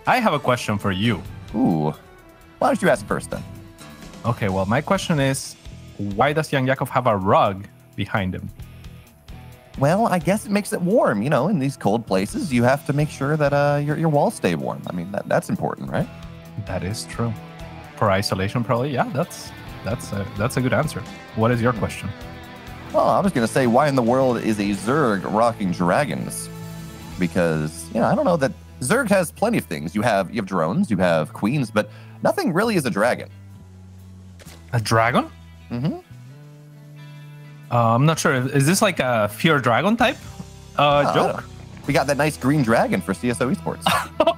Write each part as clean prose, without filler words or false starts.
I have a question for you. Ooh. Why don't you ask first then? Okay, well, my question is, why does YoungYakov have a rug behind him? Well, I guess it makes it warm. You know, in these cold places, you have to make sure that your walls stay warm. I mean, that's important, right? That is true. For isolation, probably. Yeah, that's a good answer. What is your question? Well, I was going to say, why in the world is a Zerg rocking dragons? Because, you know, I don't know that Zerg has plenty of things. You have drones, you have queens, but nothing really is a dragon. A dragon? Mm-hmm. I'm not sure. Is this like a Fear Dragon type joke? We got that nice green dragon for CSO Esports.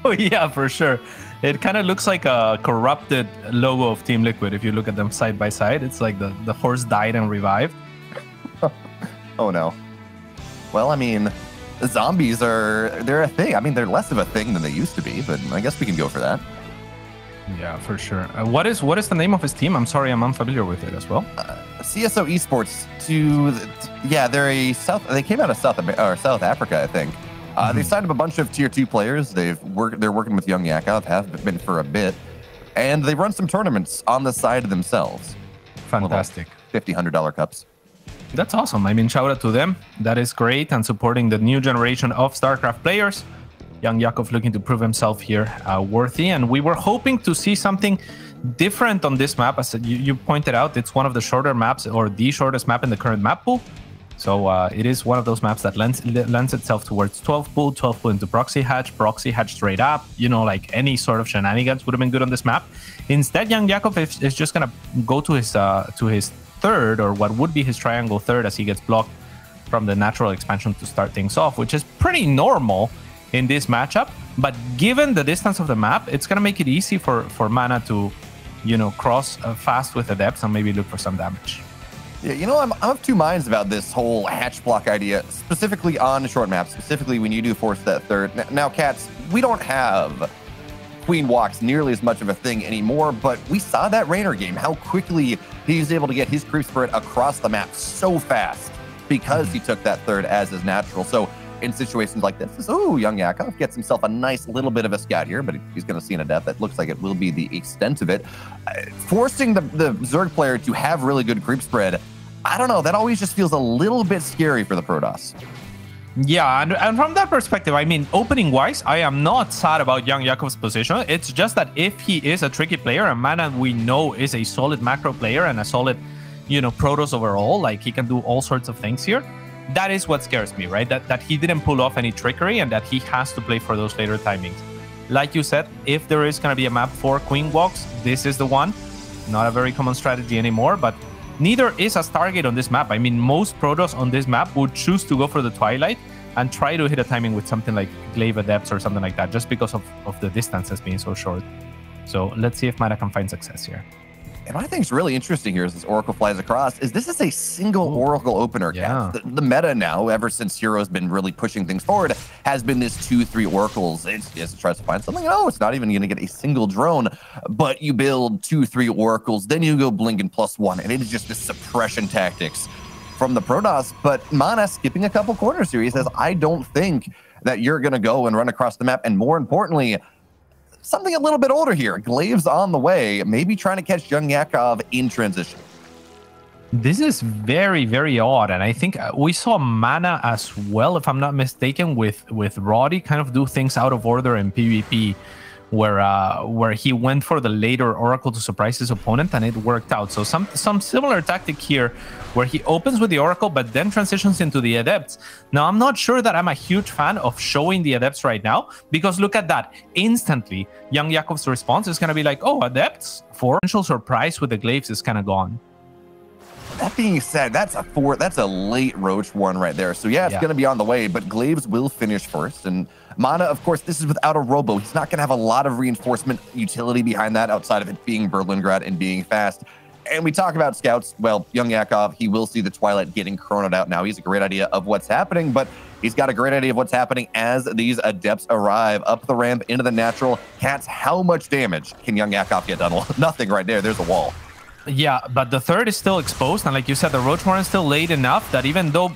Oh, yeah, for sure. It kind of looks like a corrupted logo of Team Liquid. If you look at them side by side, it's like the horse died and revived. Oh, no. Well, I mean, zombies they're a thing. I mean, they're less of a thing than they used to be, but I guess we can go for that. Yeah, for sure. What is the name of his team? I'm sorry, I'm unfamiliar with it as well. CSO Esports. They came out of South Africa, I think. They signed up a bunch of tier 2 players. They're working with YoungYakov, have been for a bit, and they run some tournaments on the side themselves. Fantastic. $50-$100 cups. That's awesome. I mean, shout out to them. That is great, and supporting the new generation of StarCraft players. YoungYakov looking to prove himself here worthy, and we were hoping to see something different on this map. As you pointed out, it's one of the shorter maps, or the shortest map in the current map pool. So it is one of those maps that lends itself towards 12 pool into proxy hatch straight up. You know, like any sort of shenanigans would have been good on this map. Instead, YoungYakov is just gonna go to his third, or what would be his triangle third, as he gets blocked from the natural expansion to start things off, which is pretty normal in this matchup. But given the distance of the map, it's gonna make it easy for MaNa to, you know, cross fast with Adepts and maybe look for some damage. Yeah, you know, I'm of two minds about this whole hatch block idea, specifically on short maps, specifically when you do force that third. Now, Cats, we don't have Queen walks nearly as much of a thing anymore, but we saw that Raynor game, how quickly he was able to get his creep spread across the map so fast because he took that third as his natural. So in situations like this, YoungYakov gets himself a nice little bit of a scout here, but he's going to see an Adept. That looks like it will be the extent of it. Forcing the Zerg player to have really good creep spread, I don't know, that always just feels a little bit scary for the Protoss. Yeah, and from that perspective, I mean, opening-wise, I am not sad about YoungYakov's position. It's just that if he is a tricky player, and MaNa, we know, is a solid macro player and a solid, you know, Protoss overall, like he can do all sorts of things here. That is what scares me, right? That he didn't pull off any trickery and that he has to play for those later timings. Like you said, if there is going to be a map for Queen walks, this is the one. Not a very common strategy anymore, but neither is a Stargate on this map. I mean, most Protoss on this map would choose to go for the Twilight and try to hit a timing with something like Glaive Adepts or something like that, just because of the distances being so short. So let's see if MaNa can find success here. And what I think is really interesting here as this Oracle flies across is this is a single Oracle opener. Yeah. The meta now, ever since Hero's been really pushing things forward, has been this 2-3 Oracles. It tries to find something. No, it's not even going to get a single drone, but you build 2-3 Oracles, then you go Blinken +1, and it is just the suppression tactics from the Protoss. But MaNa skipping a couple corners here. He says, I don't think that you're going to go and run across the map, and more importantly, something a little bit older here. Glaive's on the way, maybe trying to catch YoungYakov in transition. This is very, very odd, and I think we saw MaNa as well, if I'm not mistaken, with Roddy kind of do things out of order in PvP, where he went for the later Oracle to surprise his opponent, and it worked out. So some similar tactic here, where he opens with the Oracle, but then transitions into the Adepts. Now, I'm not sure that I'm a huge fan of showing the Adepts right now, because look at that. Instantly, YoungYakov's response is going to be like, oh, Adepts? Potential surprise with the Glaives is kind of gone. That being said, that's a late Roach one right there. So yeah, it's going to be on the way, but Glaives will finish first. And MaNa, of course, this is without a Robo. He's not going to have a lot of reinforcement utility behind that outside of it being Berlingrad and being fast. And we talk about scouts. Well, YoungYakov, he will see the Twilight getting chronoed out now. He's a great idea of what's happening, but he's got a great idea of what's happening as these Adepts arrive up the ramp into the natural. Cats, how much damage can YoungYakov get done? Well, nothing right there. There's a wall. Yeah, but the third is still exposed, and like you said, the Roach Warren is still late enough that even though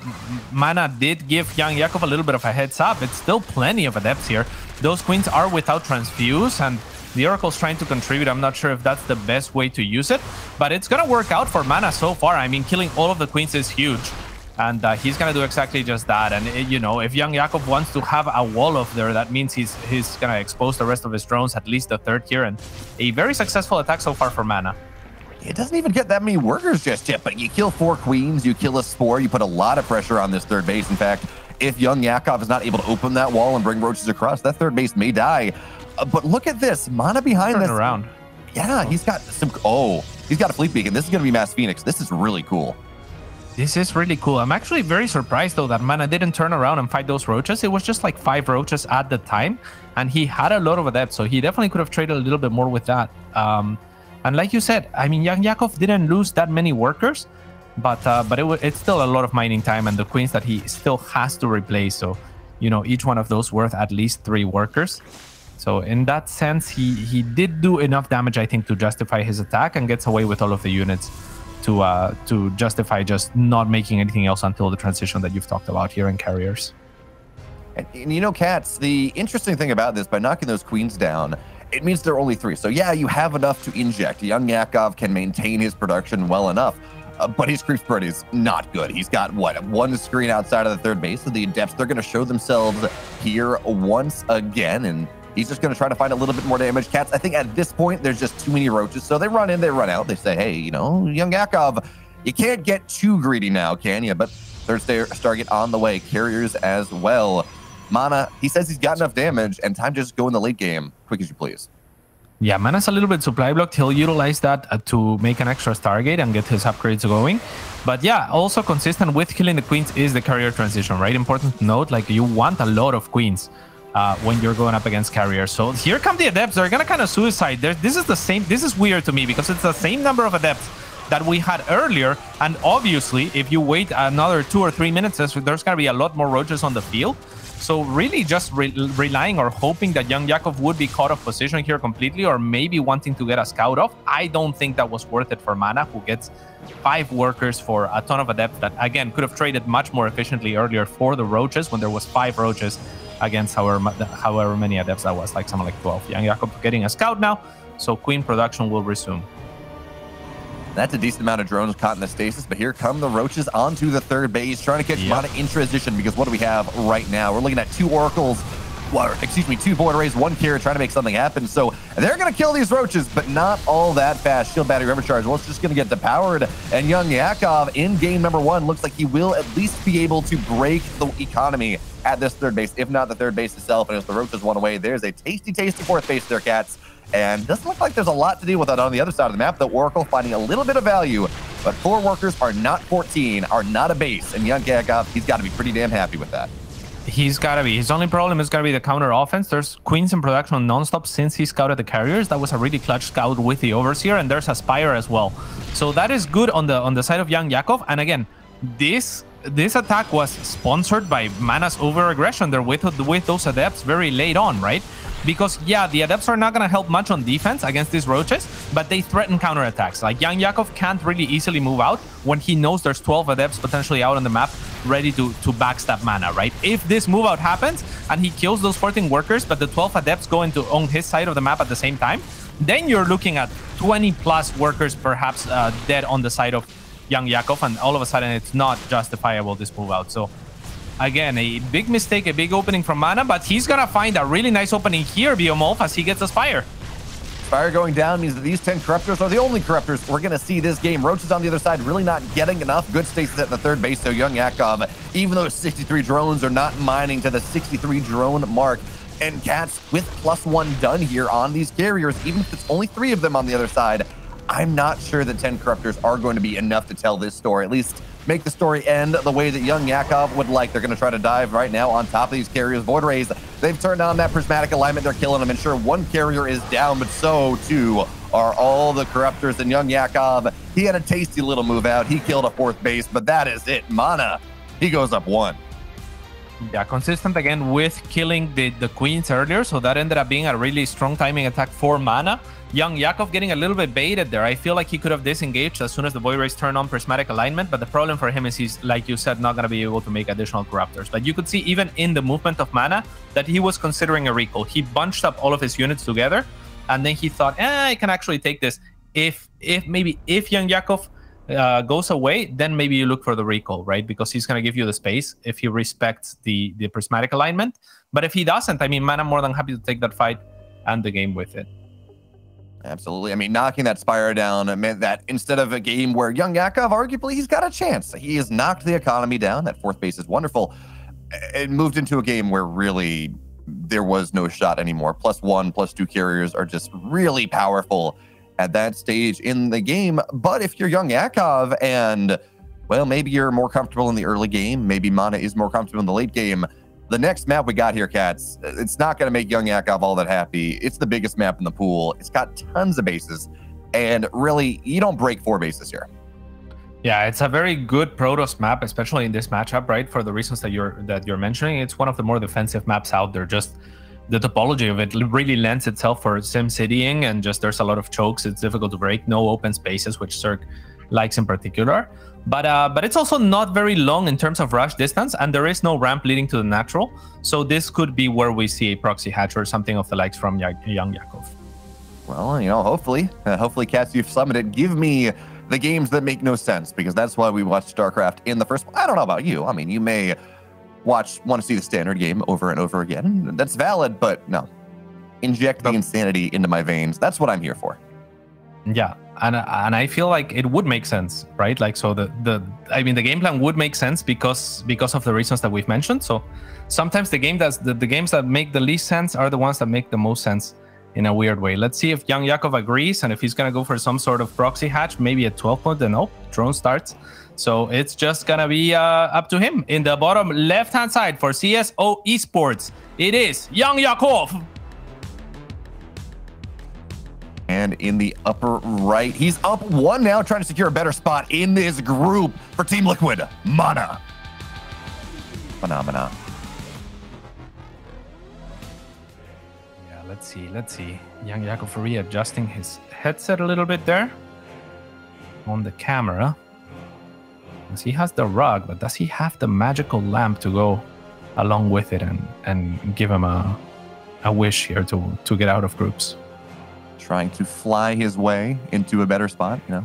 MaNa did give YoungYakov a little bit of a heads up, it's still plenty of adepts here. Those queens are without transfuse, and the Oracle's trying to contribute. I'm not sure if that's the best way to use it, but it's gonna work out for MaNa so far. I mean, killing all of the queens is huge, and he's gonna do exactly just that. And you know, if YoungYakov wants to have a wall of there, that means he's gonna expose the rest of his drones, at least the third here, and a very successful attack so far for MaNa. It doesn't even get that many workers just yet, but you kill 4 queens, you kill a spore, you put a lot of pressure on this third base. In fact, if YoungYakov is not able to open that wall and bring roaches across, that third base may die. But look at this, MaNa behind this. Around. Yeah, he's got some. Oh, he's got a fleet beacon. This is going to be Mass Phoenix. This is really cool. This is really cool. I'm actually very surprised though that MaNa didn't turn around and fight those roaches. It was just like 5 roaches at the time, and he had a lot of adepts, so he definitely could have traded a little bit more with that. And like you said, I mean, YoungYakov didn't lose that many workers, but it's still a lot of mining time and the queens that he still has to replace. So, you know, each one of those worth at least 3 workers. So in that sense, he did do enough damage, I think, to justify his attack and gets away with all of the units to justify just not making anything else until the transition that you've talked about here in carriers. And you know, Cats, the interesting thing about this, by knocking those queens down, it means there are only 3. So yeah, you have enough to inject. YoungYakov can maintain his production well enough, but his creep spread is not good. He's got, what, 1 screen outside of the third base. So the adepts, they're going to show themselves here once again, and he's just going to try to find a little bit more damage. Cats, I think at this point, there's just too many roaches. So they run in, they run out. They say, hey, you know, YoungYakov, you can't get too greedy now, can you? But third Stargate on the way. Carriers as well. MaNa, he says he's got enough damage, and time to just go in the late game. Quick as you please. Yeah, MaNa's a little bit supply blocked. He'll utilize that to make an extra Stargate and get his upgrades going. But yeah, also consistent with killing the queens is the carrier transition, right? Important to note, like, you want a lot of queens when you're going up against carriers. So here come the adepts. They're going to kind of suicide. This is the same. This is weird to me because it's the same number of adepts that we had earlier. And obviously, if you wait another 2 or 3 minutes, there's going to be a lot more roaches on the field. So really just relying or hoping that YoungYakov would be caught off position here completely, or maybe wanting to get a scout off. I don't think that was worth it for MaNa, who gets 5 workers for a ton of adepts that, again, could have traded much more efficiently earlier for the roaches when there was 5 roaches against however many adepts that was, like something like 12. YoungYakov getting a scout now, so queen production will resume. That's a decent amount of drones caught in the stasis, but here come the roaches onto the third base, trying to catch MaNa in transition, because what do we have right now? We're looking at 2 oracles, 2 void rays, 1 carrier trying to make something happen. So they're going to kill these roaches, but not all that fast. Shield battery overcharge, well, it's just going to get depowered. And YoungYakov in game number 1 looks like he will at least be able to break the economy at this third base, if not the third base itself. And if the roaches won away, there's a tasty, tasty 4th base there, Cats. And doesn't look like there's a lot to deal with that on the other side of the map. The Oracle finding a little bit of value, but 4 workers are not 14, are not a base. And YoungYakov, he's got to be pretty damn happy with that. He's got to be. His only problem is going to be the counter offense. There's queens in production nonstop since he scouted the carriers. That was a really clutch scout with the Overseer, and there's a Spire as well. So that is good on the side of YoungYakov. And again, this attack was sponsored by MaNa's over-aggression there with those adepts very late on, right? Because, yeah, the adepts are not going to help much on defense against these roaches, but they threaten counterattacks. Like, YoungYakov can't really easily move out when he knows there's 12 adepts potentially out on the map ready to backstab MaNa, right? If this move out happens and he kills those 14 workers, but the 12 adepts go on his side of the map at the same time, then you're looking at 20 plus workers perhaps dead on the side of YoungYakov, and all of a sudden it's not justifiable, this move out. So again, a big mistake, a big opening from MaNa, but he's gonna find a really nice opening here, Biomolf, as he gets a Spire. Spire going down means that these 10 Corruptors are the only Corruptors we're gonna see this game. Roaches on the other side really not getting enough good stasis at the third base, so YoungYakov, even though 63 drones are not mining to the 63 drone mark. And Cats with +1 done here on these carriers, even if it's only 3 of them on the other side, I'm not sure that 10 Corruptors are going to be enough to tell this story, at least make the story end the way that YoungYakov would like. They're going to try to dive right now on top of these carriers. Void Rays, they've turned on that prismatic alignment. They're killing them. And sure, 1 carrier is down, but so too are all the Corruptors. And YoungYakov, he had a tasty little move out. He killed a 4th base, but that is it. MaNa, he goes up 1. Yeah, consistent again with killing the queens earlier, so that ended up being a really strong timing attack for MaNa. YoungYakov getting a little bit baited there. I feel like he could have disengaged as soon as the Void Rays turned on Prismatic Alignment, but the problem for him is he's, like you said, not going to be able to make additional Corruptors. But you could see even in the movement of MaNa that he was considering a recall. He bunched up all of his units together, and then he thought, I can actually take this. If YoungYakov goes away, then maybe you look for the recall, right? Because he's going to give you the space if he respects the Prismatic Alignment. But if he doesn't, I mean, MaNa more than happy to take that fight and the game with it. Absolutely. I mean, knocking that Spire down meant that instead of a game where YoungYakov, arguably, he's got a chance. He has knocked the economy down. That fourth base is wonderful. It moved into a game where really there was no shot anymore. +1, +2 carriers are just really powerful at that stage in the game. But if you're YoungYakov and, well, maybe you're more comfortable in the early game, maybe MaNa is more comfortable in the late game, the next map we got here, Cats, it's not going to make YoungYakov all that happy. It's the biggest map in the pool. It's got tons of bases. And really, you don't break 4 bases here. Yeah, it's a very good Protoss map, especially in this matchup, right? For the reasons that you're mentioning. It's one of the more defensive maps out there. Just the topology of it really lends itself for SimCitying, and just there's a lot of chokes. It's difficult to break. No open spaces, which Cirque likes in particular. But it's also not very long in terms of rush distance, and there is no ramp leading to the natural. So this could be where we see a proxy hatch or something of the likes from YoungYakov. Well, you know, hopefully, Cats, you've summoned. Give me the games that make no sense, because that's why we watch StarCraft in the first. I don't know about you. I mean, you may want to see the standard game over and over again. That's valid, but no. Inject the insanity into my veins. That's what I'm here for. Yeah. And I feel like it would make sense, right? Like, so the game plan would make sense because of the reasons that we've mentioned. So sometimes the games that make the least sense are the ones that make the most sense in a weird way. Let's see if YoungYakov agrees, and if he's gonna go for some sort of proxy hatch, maybe at 12 point, then drone starts. So it's just gonna be up to him. In the bottom left-hand side for CSO Esports, it is YoungYakov. And in the upper right, he's up 1 now, trying to secure a better spot in this group for Team Liquid, MaNa. Phenomena. Yeah, let's see. YoungYakov readjusting his headset a little bit there on the camera. As he has the rug, but does he have the magical lamp to go along with it and give him a wish here to get out of groups? Trying to fly his way into a better spot, you know.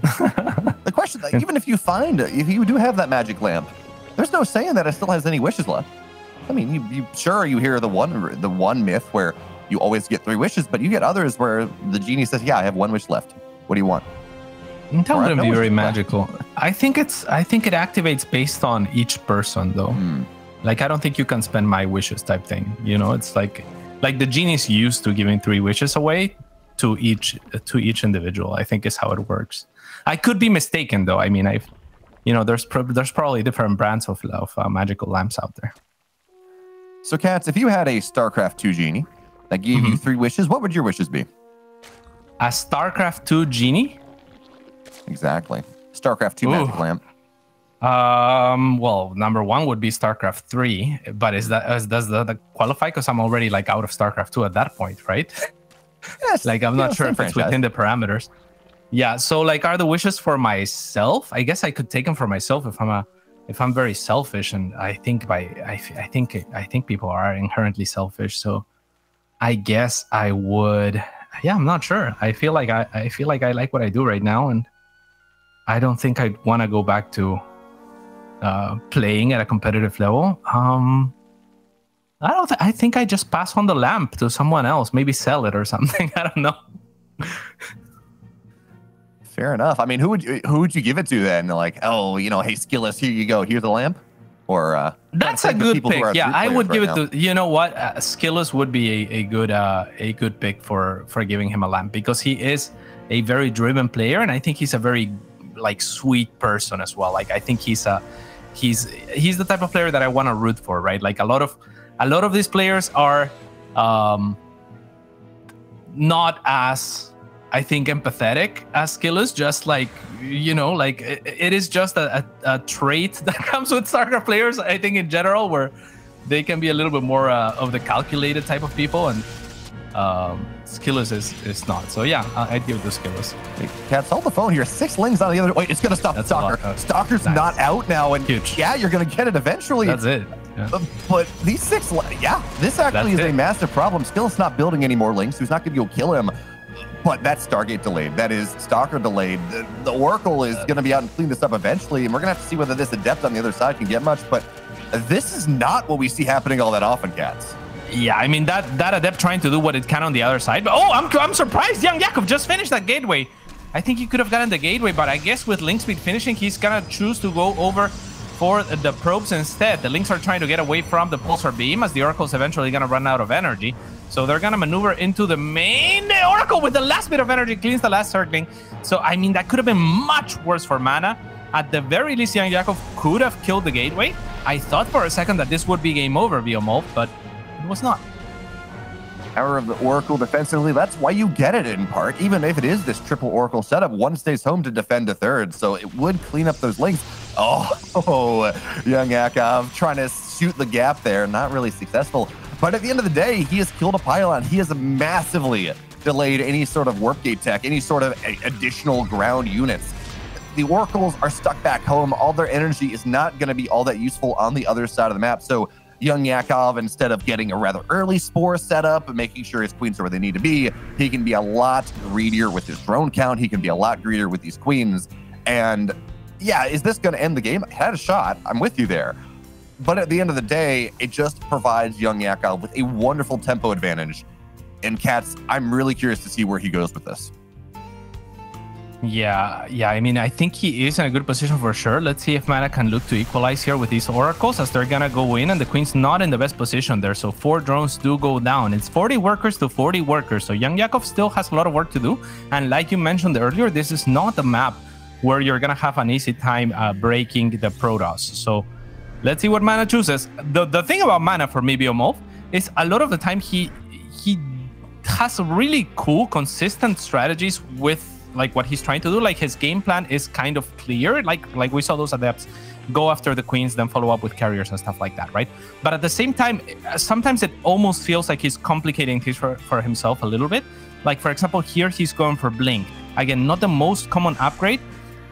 The question, even if you do have that magic lamp, there's no saying that it still has any wishes left. I mean, you hear the one myth where you always get 3 wishes, but you get others where the genie says, "Yeah, I have 1 wish left. What do you want?" That wouldn't be very magical. I think it activates based on each person, though. Like, I don't think you can spend my wishes type thing. You know, it's like the genie's used to giving 3 wishes away to each individual, I think is how it works. I could be mistaken, though. I mean, there's probably different brands of magical lamps out there. So, Cats, if you had a StarCraft 2 genie that gave you 3 wishes, what would your wishes be? A StarCraft 2 genie? Exactly. StarCraft 2 magic lamp. Well, number 1 would be StarCraft 3, but does that qualify? Because I'm already like out of StarCraft 2 at that point, right? Yes, like, I'm not sure if it's within the parameters. Yeah, so like, are the wishes for myself? I guess I could take them for myself if I'm very selfish, and I think people are inherently selfish. So I guess I would. Yeah, I'm not sure. I feel like I like what I do right now, and I don't think I'd want to go back to playing at a competitive level. I think I just pass on the lamp to someone else, maybe sell it or something. I don't know. Fair enough. I mean, who would you give it to then? Like, oh, hey, Skillus, here you go. Here's the lamp. Or that's a good pick. Yeah, I would give it to. You know what? Skillus would be a good pick for giving him a lamp, because he is a very driven player, and I think he's a very sweet person as well. Like, I think he's the type of player that I want to root for, right? Like, a lot of these players are not as, I think, empathetic as Skillus. Just it is just a trait that comes with StarCraft players, I think, in general, where they can be a little bit more of the calculated type of people, and Skillus is not. So yeah, I'd give it to Skillus. Hey, Cats, hold the phone here. 6 Lings on the other. Wait, it's going to stop Stalker. Stalker's nice. Not out now, and huge. Yeah, you're going to get it eventually. That's it. Yeah. But these 6, yeah, this actually is a massive problem. Skillus not building any more Lings, who's not going to go kill him. But that's Stargate delayed. That is Stalker delayed. The Oracle is going to be out and clean this up eventually, and we're going to have to see whether this Adept on the other side can get much. But this is not what we see happening all that often, Cats. Yeah, I mean, that Adept trying to do what it can on the other side. But oh, I'm surprised YoungYakov just finished that gateway. I think he could have gotten the gateway, but I guess with Link Speed finishing, he's going to choose to go over for the probes instead. The Links are trying to get away from the Pulsar Beam, as the Oracle's eventually going to run out of energy. So they're going to maneuver into the main. The Oracle with the last bit of energy cleans the last circling. So, I mean, that could have been much worse for MaNa. At the very least, YoungYakov could have killed the gateway. I thought for a second that this would be game over, Biomolf, but it was not. Power of the Oracle defensively, that's why you get it in part. Even if it is this triple Oracle setup, one stays home to defend a third, so it would clean up those Links. Oh, YoungYakov trying to shoot the gap there, not really successful. But at the end of the day, he has killed a pylon. He has massively delayed any sort of warp gate tech, any sort of additional ground units. The Oracles are stuck back home. All their energy is not going to be all that useful on the other side of the map. So YoungYakov, instead of getting a rather early Spore setup and making sure his queens are where they need to be, he can be a lot greedier with his drone count. He can be a lot greedier with these queens. And yeah, is this going to end the game? It had a shot. I'm with you there. But at the end of the day, it just provides YoungYakov with a wonderful tempo advantage. And Cats, I'm really curious to see where he goes with this. Yeah, I mean, I think he is in a good position for sure. Let's see if MaNa can look to equalize here with these Oracles, as they're gonna go in, and the Queen's not in the best position there. So 4 drones do go down. It's 40 workers to 40 workers. So YoungYakov still has a lot of work to do. And like you mentioned earlier, this is not a map where you're gonna have an easy time breaking the Protoss. So let's see what MaNa chooses. The thing about MaNa for me, Biomolf, is a lot of the time he has really cool, consistent strategies with like what he's trying to do. Like his game plan is kind of clear. Like we saw those Adepts go after the Queens, then follow up with carriers and stuff like that, right? But at the same time, sometimes it almost feels like he's complicating things for himself a little bit. Like for example, here he's going for Blink. Again, not the most common upgrade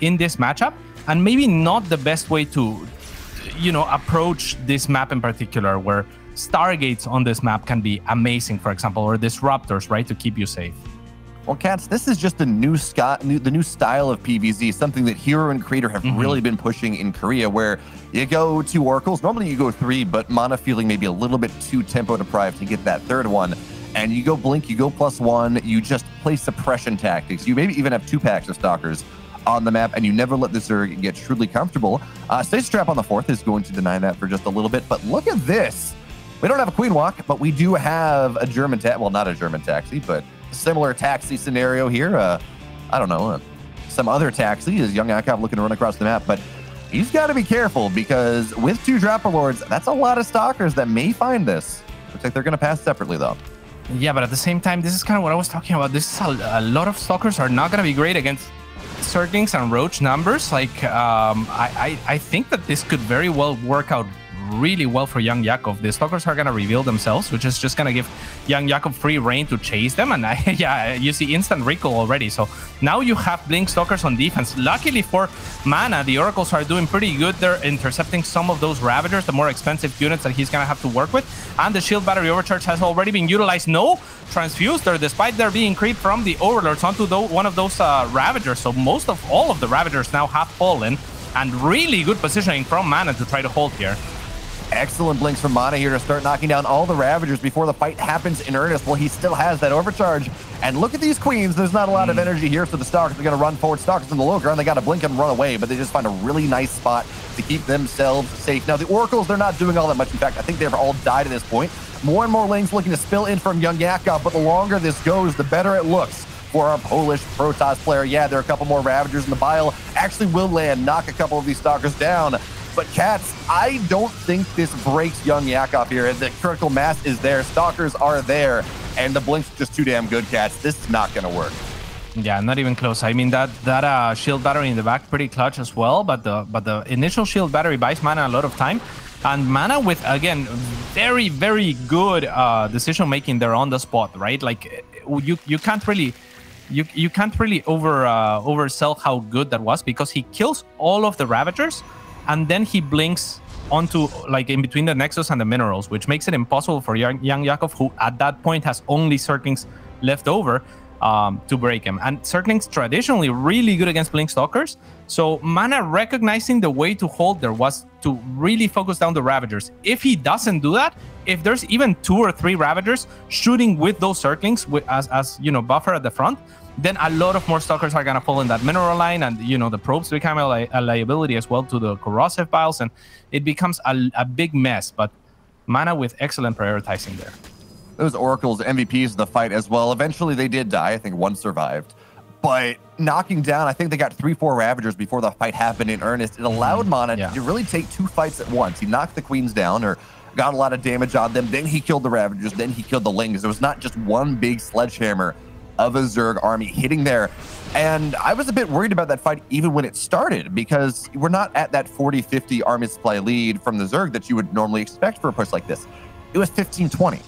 in this matchup, and maybe not the best way to, you know, approach this map in particular, where Stargates on this map can be amazing, for example, or Disruptors, right, to keep you safe. Well, Cats, this is just the new style of PvZ, something that Hero and Creator have really been pushing in Korea, where you go 2 Oracles. Normally you go 3, but MaNa feeling maybe a little bit too tempo deprived to get that third one. And you go Blink, you go +1, you just play suppression tactics. You maybe even have 2 packs of Stalkers on the map, and you never let the Zerg get truly comfortable. Stasis Trap on the 4th is going to deny that for just a little bit, but look at this. We don't have a Queen Walk, but we do have a German taxi. Well, not a German taxi, but a similar taxi scenario here. I don't know, some other taxi is YoungYakov looking to run across the map, but he's got to be careful, because with 2 Dropper Lords, that's a lot of Stalkers that may find this. Looks like they're going to pass separately, though. Yeah, but at the same time, this is kind of what I was talking about. This is a lot of Stalkers are not going to be great against Zerglings and Roach numbers. Like, I think that this could very well work out really well for YoungYakov. The Stalkers are going to reveal themselves, which is just going to give YoungYakov free reign to chase them. And yeah, you see instant recall already. So now you have Blink Stalkers on defense. Luckily for MaNa, the Oracles are doing pretty good. They're intercepting some of those Ravagers, the more expensive units that he's going to have to work with. And the Shield Battery Overcharge has already been utilized. No Transfuse there, despite there being creep from the Overlords onto one of those Ravagers. So all of the Ravagers now have fallen, and really good positioning from MaNa to try to hold here. Excellent blinks from MaNa here to start knocking down all the Ravagers before the fight happens in earnest. Well, he still has that overcharge. And look at these Queens. There's not a lot of energy here, so the Stalkers are going to run forward. Stalkers in the low ground. They got to blink and run away, but they just find a really nice spot to keep themselves safe. Now, the Oracles, they're not doing all that much. In fact, I think they've all died at this point. More and more lanes looking to spill in from YoungYakov, but the longer this goes, the better it looks for our Polish Protoss player. Yeah, there are a couple more Ravagers in the bile. Actually will land, knock a couple of these Stalkers down. But Cats, I don't think this breaks YoungYakov here. The critical mass is there, Stalkers are there, and the blink's just too damn good, Cats. This is not going to work. Yeah, not even close. I mean, that shield battery in the back, pretty clutch as well, but the initial shield battery buys MaNa a lot of time. And MaNa with, again, very, very good decision making there on the spot, right? Like you can't really oversell how good that was, because he kills all of the Ravagers and then he blinks onto, like, in between the Nexus and the minerals, which makes it impossible for YoungYakov, who at that point has only Zerglings left over, to break him. And Zerglings traditionally really good against Blink Stalkers. So MaNa recognizing the way to hold there was to really focus down the Ravagers. If he doesn't do that, if there's even 2 or 3 Ravagers shooting with those Zerglings as you know, buffer at the front, then a lot of more Stalkers are going to fall in that mineral line, and you know, the probes become a liability as well to the corrosive piles, and it becomes a big mess. But MaNa with excellent prioritizing there. Those Oracles MVPs of the fight as well. Eventually they did die. I think one survived. But knocking down, I think they got 3-4 Ravagers before the fight happened in earnest. It allowed MaNa to really take 2 fights at once. He knocked the Queens down, or got a lot of damage on them. Then he killed the Ravagers. Then he killed the Lings. There was not just one big sledgehammer of a Zerg army hitting there. And I was a bit worried about that fight even when it started, because we're not at that 40-50 army supply lead from the Zerg that you would normally expect for a push like this. It was 15-20.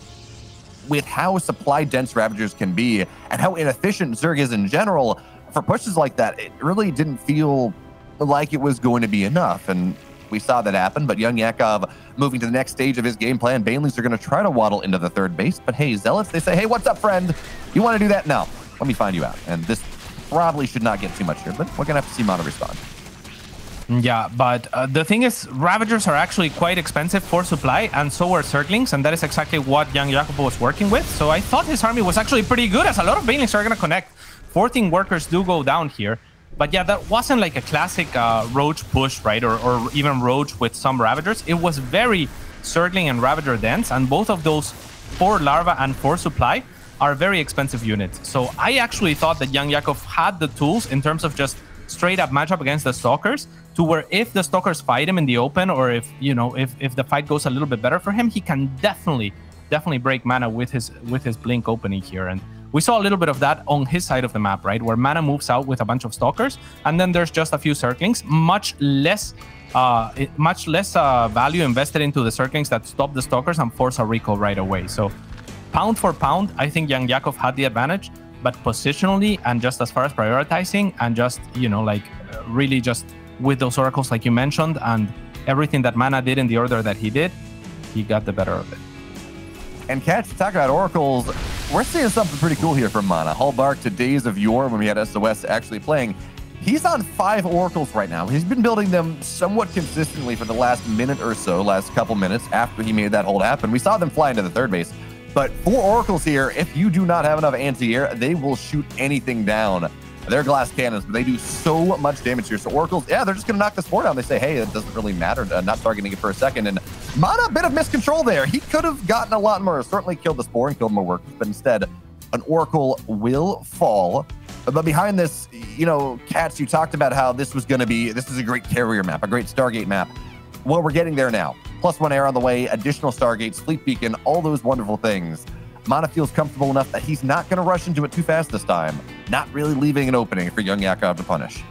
With how supply-dense Ravagers can be and how inefficient Zerg is in general, for pushes like that, it really didn't feel like it was going to be enough. And we saw that happen, but YoungYakov moving to the next stage of his game plan. Banelings are going to try to waddle into the 3rd base, but hey, Zealots, they say, hey, what's up, friend? You want to do that? No. Let me find you out. And this probably should not get too much here, but we're going to have to see MaNa respond. Yeah, but the thing is, Ravagers are actually quite expensive for supply, and so are Zerglings, and that is exactly what YoungYakov was working with. So I thought his army was actually pretty good, as a lot of Banelings are going to connect. 14 workers do go down here. But yeah, that wasn't like a classic Roach push, right? Or even Roach with some Ravagers. It was very Zergling and Ravager dense, and both of those, 4 Larva and 4 supply, are very expensive units. So I actually thought that YoungYakov had the tools in terms of just straight up matchup against the Stalkers, to where if the Stalkers fight him in the open, or if, you know, if the fight goes a little bit better for him, he can definitely break MaNa with his blink opening here. And we saw a little bit of that on his side of the map, right, where MaNa moves out with a bunch of Stalkers, and then there's just a few Zerglings, much less value invested into the Zerglings that stop the Stalkers and force a recall right away. So pound for pound, I think YoungYakov had the advantage, but positionally and just as far as prioritizing and just, you know, like really just with those Oracles like you mentioned, and everything that MaNa did in the order that he did, he got the better of it. And Catch, talk about Oracles, we're seeing something pretty cool here from MaNa. Hallbark to Days of Yore, when we had SOS actually playing. He's on 5 Oracles right now. He's been building them somewhat consistently for the last minute or so, last couple minutes after he made that hold happen. We saw them fly into the 3rd base. But 4 Oracles here, if you do not have enough anti-air, they will shoot anything down. They're glass cannons, but they do so much damage here. So Oracles, yeah, they're just going to knock the spore down. They say, hey, it doesn't really matter, not targeting it for a second. And MaNa, a bit of miscontrol there. He could have gotten a lot more, certainly killed the spore and killed more workers, but instead, an Oracle will fall. But behind this, you know, Cats, you talked about how this was going to be, this is a great carrier map, a great Stargate map. Well, we're getting there now. +1 air on the way, additional Stargates, Fleet Beacon, all those wonderful things. MaNa feels comfortable enough that he's not going to rush into it too fast this time, not really leaving an opening for YoungYakov to punish.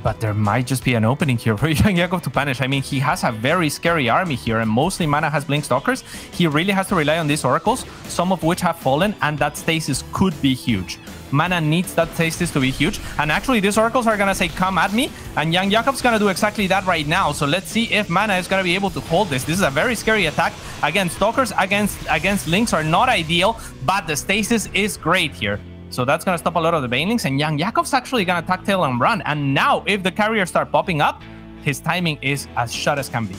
But there might just be an opening here for YoungYakov to punish. I mean, he has a very scary army here, and mostly MaNa has Blink Stalkers. He really has to rely on these Oracles, some of which have fallen, and that stasis could be huge. MaNa needs that stasis to be huge, and actually these Oracles are going to say, come at me, and YoungYakov's going to do exactly that right now. So let's see if MaNa is going to be able to hold this. This is a very scary attack. Again, Stalkers against Lynx are not ideal, but the stasis is great here. So that's going to stop a lot of the Banelings, and YoungYakov's actually going to tuck tail and run. And now, if the carriers start popping up, his timing is as shut as can be.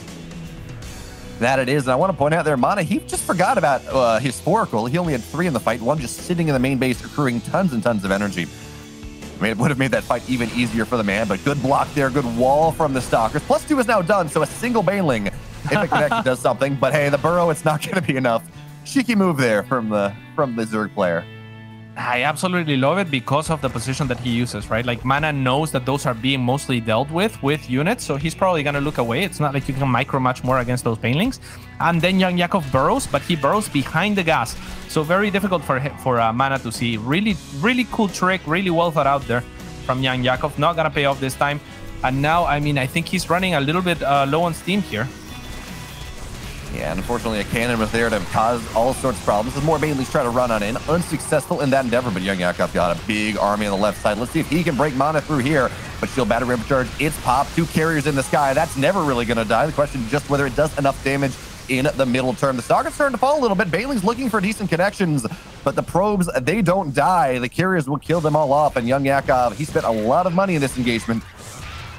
That it is. And I want to point out there, MaNa, he just forgot about his Oracle. He only had 3 in the fight, 1 just sitting in the main base, accruing tons and tons of energy. I mean, it would have made that fight even easier for the man, but good block there, good wall from the Stalkers. +2 is now done, so a single Baneling, if it connects, does something. But hey, the Burrow, it's not going to be enough. Cheeky move there from the Zerg player. I absolutely love it because of the position that he uses, right? Like, MaNa knows that those are being mostly dealt with units, so he's probably going to look away. It's not like you can micro-match more against those Banelings. And then YoungYakov burrows, but he burrows behind the gas. So very difficult for MaNa to see. Really, really cool trick, really well thought out there from YoungYakov. Not going to pay off this time. And now, I mean, I think he's running a little bit low on steam here. Yeah, and unfortunately, a cannon was there to cause all sorts of problems. As more Bailey's try to run on in, unsuccessful in that endeavor, but YoungYakov got a big army on the left side. Let's see if he can break MaNa through here. But shield battery ramp charge, it's popped. 2 carriers in the sky. That's never really going to die. The question is just whether it does enough damage in the middle term. The stock is starting to fall a little bit. Bailey's looking for decent connections, but the probes, they don't die. The carriers will kill them all off, and YoungYakov, he spent a lot of money in this engagement.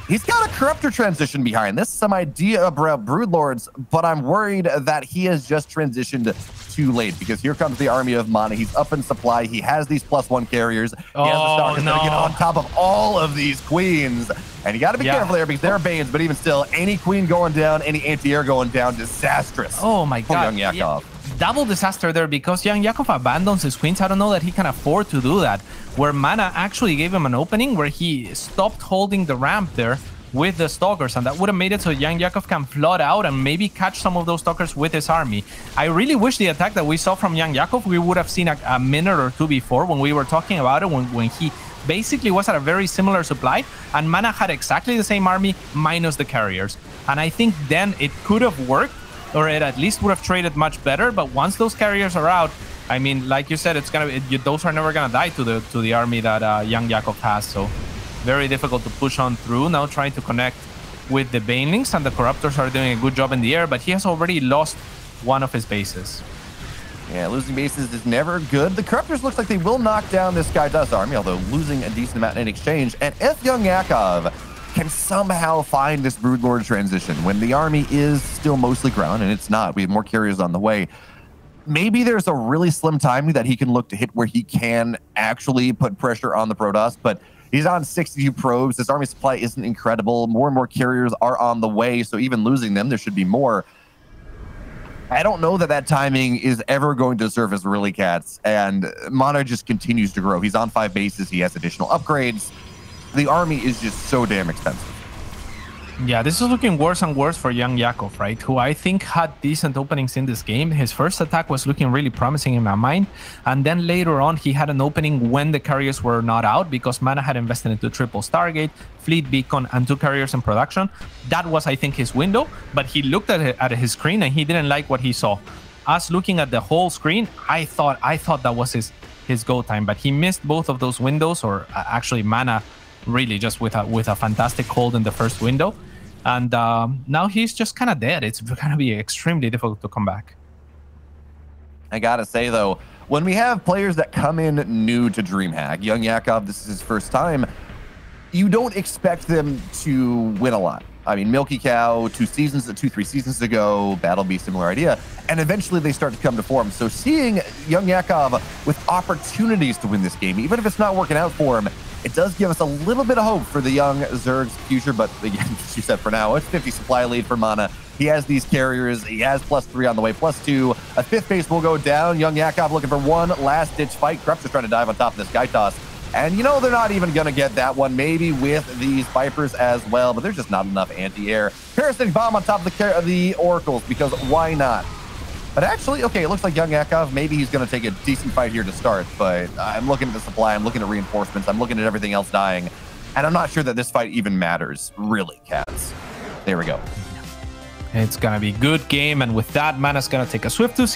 He's got a Corruptor transition behind this, some idea about Broodlords, but I'm worried that he has just transitioned too late, because here comes the army of MaNa. He's up in supply. He has these +1 carriers. He has the Stalkers that get on top of all of these queens. And you got to be careful there, because they're Banes, but even still, any queen going down, any anti-air going down, disastrous. Oh my God. YoungYakov. Yeah. Double disaster there, because YoungYakov abandons his queens. I don't know that he can afford to do that. Where MaNa actually gave him an opening where he stopped holding the ramp there with the Stalkers, and that would have made it so YoungYakov can flood out and maybe catch some of those Stalkers with his army. I really wish the attack that we saw from YoungYakov, we would have seen a minute or two before when we were talking about it, when he basically was at a very similar supply, and MaNa had exactly the same army minus the carriers. And I think then it could have worked, or it at least would have traded much better. But once those carriers are out, I mean, like you said, it's gonna be, those are never gonna die to the army that YoungYakov has. So very difficult to push on through. Now trying to connect with the Banelings, and the Corruptors are doing a good job in the air, but he has already lost one of his bases. Yeah, losing bases is never good. The Corruptors looks like they will knock down this Sky Dust army, although losing a decent amount in exchange. And if YoungYakov can somehow find this Broodlord transition when the army is still mostly ground, and it's not, we have more carriers on the way, maybe there's a really slim timing that he can look to hit where he can actually put pressure on the Protoss, but he's on 62 probes. His army supply isn't incredible. More and more carriers are on the way, so even losing them, there should be more. I don't know that that timing is ever going to serve as really, Cats, and MaNa just continues to grow. He's on 5 bases. He has additional upgrades. The army is just so damn expensive. Yeah, this is looking worse and worse for YoungYakov, right? Who I think had decent openings in this game. His first attack was looking really promising in my mind. And then later on, he had an opening when the carriers were not out, because MaNa had invested into triple Stargate, Fleet Beacon, and 2 carriers in production. That was, I think, his window. But he looked at his screen and he didn't like what he saw. Us looking at the whole screen, I thought that was his go time. But he missed both of those windows, or actually MaNa really just with a fantastic hold in the first window. And now he's just kind of dead. It's going to be extremely difficult to come back. I got to say, though, when we have players that come in new to DreamHack, YoungYakov, this is his first time, you don't expect them to win a lot. I mean, Milky Cow, 3 seasons ago, Battle Beast, similar idea. And eventually they start to come to form. So seeing YoungYakov with opportunities to win this game, even if it's not working out for him, it does give us a little bit of hope for the young Zerg's future. But again, as you said, for now, it's 50 supply lead for MaNa. He has these carriers. He has +3 on the way, +2. A 5th base will go down. YoungYakov looking for one last-ditch fight. Krups is trying to dive on top of this Sky Toss. And, you know, they're not even going to get that one, maybe with these Vipers as well, but there's just not enough anti-air. Parasitic Bomb on top of the Oracles, because why not? But actually, okay, it looks like YoungYakov, maybe he's going to take a decent fight here to start, but I'm looking at the supply, I'm looking at reinforcements, I'm looking at everything else dying, and I'm not sure that this fight even matters, really, Cats. There we go. It's going to be a good game, and with that, MaNa's going to take a swift 2